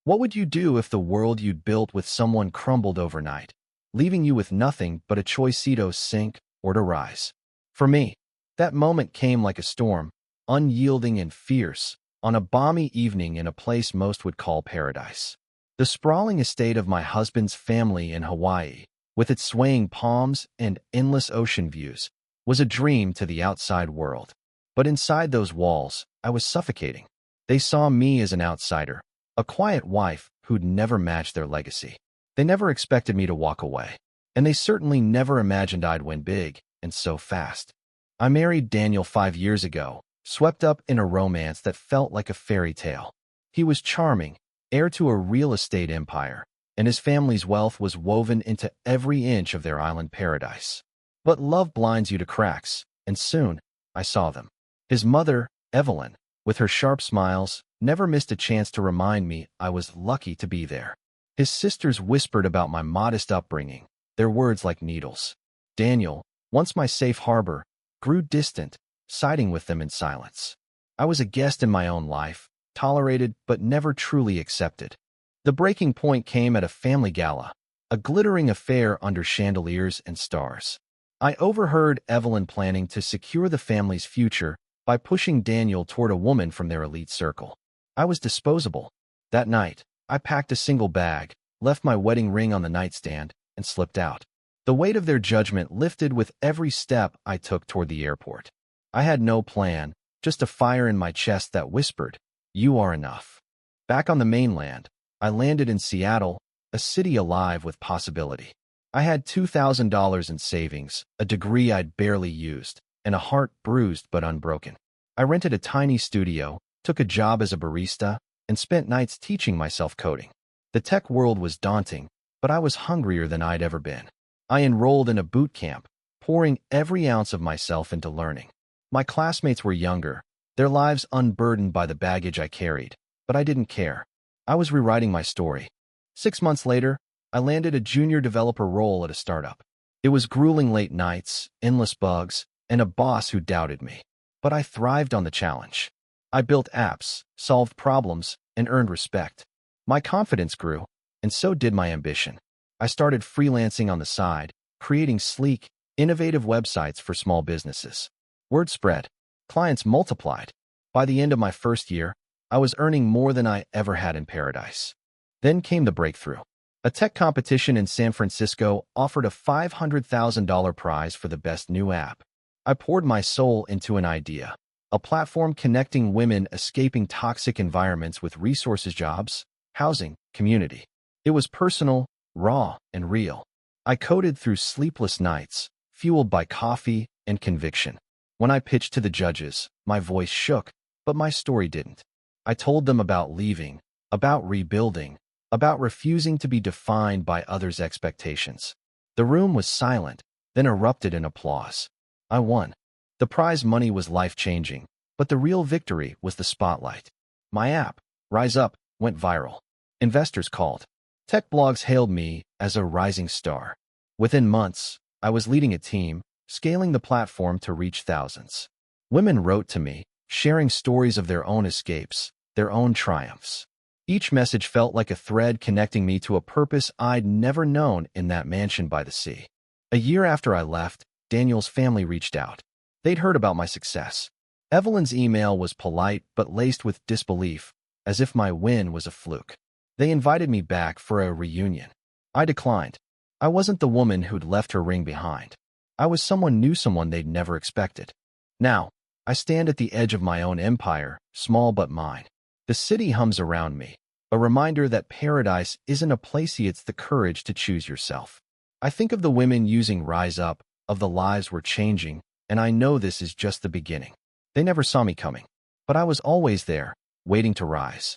What would you do if the world you'd built with someone crumbled overnight, leaving you with nothing but a choice to sink or to rise? For me, that moment came like a storm, unyielding and fierce, on a balmy evening in a place most would call paradise. The sprawling estate of my husband's family in Hawaii, with its swaying palms and endless ocean views, was a dream to the outside world. But inside those walls, I was suffocating. They saw me as an outsider, a quiet wife who'd never matched their legacy. They never expected me to walk away, and they certainly never imagined I'd win big and so fast. I married Daniel 5 years ago, swept up in a romance that felt like a fairy tale. He was charming, heir to a real estate empire, and his family's wealth was woven into every inch of their island paradise. But love blinds you to cracks, and soon I saw them. His mother, Evelyn, with her sharp smiles, never missed a chance to remind me I was lucky to be there. His sisters whispered about my modest upbringing, their words like needles. Daniel, once my safe harbor, grew distant, siding with them in silence. I was a guest in my own life, tolerated but never truly accepted. The breaking point came at a family gala, a glittering affair under chandeliers and stars. I overheard Evelyn planning to secure the family's future by pushing Daniel toward a woman from their elite circle. I was disposable. That night, I packed a single bag, left my wedding ring on the nightstand, and slipped out. The weight of their judgment lifted with every step I took toward the airport. I had no plan, just a fire in my chest that whispered, "You are enough." Back on the mainland, I landed in Seattle, a city alive with possibility. I had $2,000 in savings, a degree I'd barely used, and a heart bruised but unbroken. I rented a tiny studio, took a job as a barista, and spent nights teaching myself coding. The tech world was daunting, but I was hungrier than I'd ever been. I enrolled in a boot camp, pouring every ounce of myself into learning. My classmates were younger, their lives unburdened by the baggage I carried, but I didn't care. I was rewriting my story. 6 months later, I landed a junior developer role at a startup. It was grueling late nights, endless bugs, and a boss who doubted me. But I thrived on the challenge. I built apps, solved problems, and earned respect. My confidence grew, and so did my ambition. I started freelancing on the side, creating sleek, innovative websites for small businesses. Word spread. Clients multiplied. By the end of my first year, I was earning more than I ever had in paradise. Then came the breakthrough. A tech competition in San Francisco offered a $500,000 prize for the best new app. I poured my soul into an idea, a platform connecting women escaping toxic environments with resources, jobs, housing, community. It was personal, raw, and real. I coded through sleepless nights, fueled by coffee and conviction. When I pitched to the judges, my voice shook, but my story didn't. I told them about leaving, about rebuilding, about refusing to be defined by others' expectations. The room was silent, then erupted in applause. I won. The prize money was life-changing, but the real victory was the spotlight. My app, Rise Up, went viral. Investors called. Tech blogs hailed me as a rising star. Within months, I was leading a team, scaling the platform to reach thousands. Women wrote to me, sharing stories of their own escapes, their own triumphs. Each message felt like a thread connecting me to a purpose I'd never known in that mansion by the sea. A year after I left, Daniel's family reached out. They'd heard about my success. Evelyn's email was polite but laced with disbelief, as if my win was a fluke. They invited me back for a reunion. I declined. I wasn't the woman who'd left her ring behind. I was someone new, someone they'd never expected. Now, I stand at the edge of my own empire, small but mine. The city hums around me, a reminder that paradise isn't a place, it's the courage to choose yourself. I think of the women using Rise Up, of the lives we're changing, and I know this is just the beginning. They never saw me coming, but I was always there, waiting to rise.